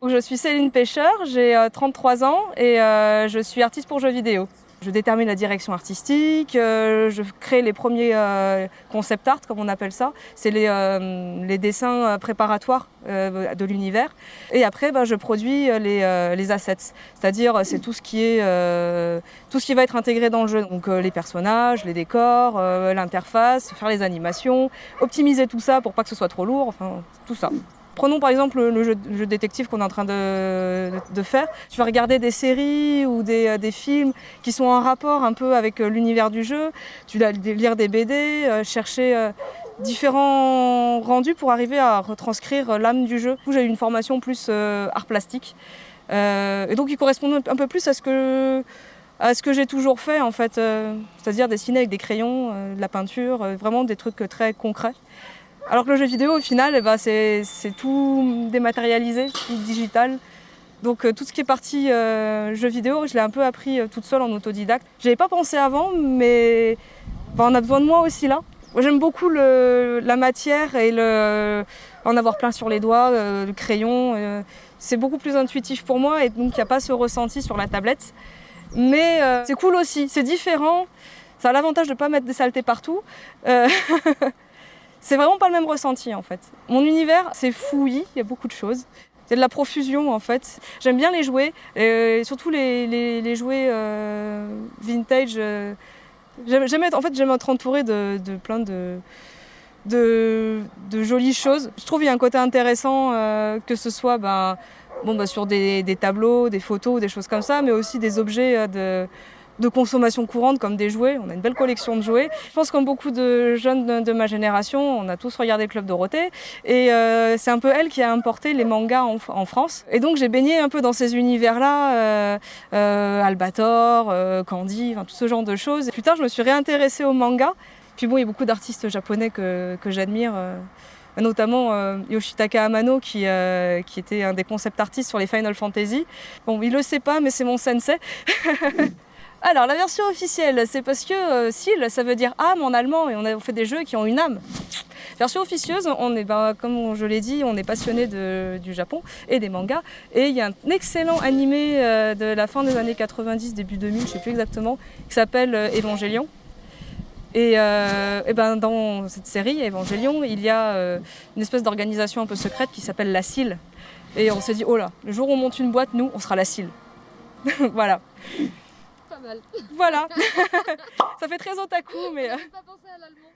Je suis Céline Pêcheur, j'ai 33 ans et je suis artiste pour jeux vidéo. Je détermine la direction artistique, je crée les premiers concept art, comme on appelle ça. C'est les dessins préparatoires de l'univers. Et après, je produis les assets, c'est-à-dire c'est tout ce qui va être intégré dans le jeu. Donc les personnages, les décors, l'interface, faire les animations, optimiser tout ça pour pas que ce soit trop lourd, enfin tout ça. Prenons par exemple le jeu détective qu'on est en train de faire. Tu vas regarder des séries ou des films qui sont en rapport un peu avec l'univers du jeu. Tu vas lire des BD, chercher différents rendus pour arriver à retranscrire l'âme du jeu. J'ai eu une formation plus art plastique. Et donc il correspond un peu plus à ce que j'ai toujours fait en fait. C'est-à-dire dessiner avec des crayons, de la peinture, vraiment des trucs très concrets. Alors que le jeu vidéo, au final, c'est tout dématérialisé, tout digital. Donc tout ce qui est partie jeu vidéo, je l'ai un peu appris toute seule en autodidacte. J'y avais pas pensé avant, mais on a besoin de moi aussi là. Moi, j'aime beaucoup la matière et en avoir plein sur les doigts, le crayon. C'est beaucoup plus intuitif pour moi et donc il n'y a pas ce ressenti sur la tablette. Mais c'est cool aussi, c'est différent. Ça a l'avantage de ne pas mettre des saletés partout. C'est vraiment pas le même ressenti en fait. Mon univers, c'est fouillis, il y a beaucoup de choses. Il y a de la profusion en fait. J'aime bien les jouets, surtout les jouets vintage. J'aime être entourée de plein de jolies choses. Je trouve qu'il y a un côté intéressant que ce soit sur des tableaux, des photos, des choses comme ça, mais aussi des objets de consommation courante comme des jouets. On a une belle collection de jouets. Je pense comme beaucoup de jeunes de ma génération, on a tous regardé le Club Dorothée et c'est un peu elle qui a importé les mangas en France. Et donc j'ai baigné un peu dans ces univers-là, Albator, Candy, tout ce genre de choses. Et plus tard, je me suis réintéressée au manga. Puis bon, il y a beaucoup d'artistes japonais que j'admire. Notamment Yoshitaka Amano qui était un des concept artistes sur les Final Fantasy. Bon, il le sait pas, mais c'est mon sensei. Alors, la version officielle, c'est parce que Seele, ça veut dire âme en allemand, et on fait des jeux qui ont une âme. Version officieuse, comme je l'ai dit, on est passionné du Japon et des mangas. Et il y a un excellent animé de la fin des années 90, début 2000, je ne sais plus exactement, qui s'appelle Evangelion. Et dans cette série, Evangelion, il y a une espèce d'organisation un peu secrète qui s'appelle la Seele. Et on s'est dit, oh là, le jour où on monte une boîte, nous, on sera la Seele. Voilà. Pas mal. Voilà. Ça fait très otaku, mais... J'avais pas pensé à l'allemand.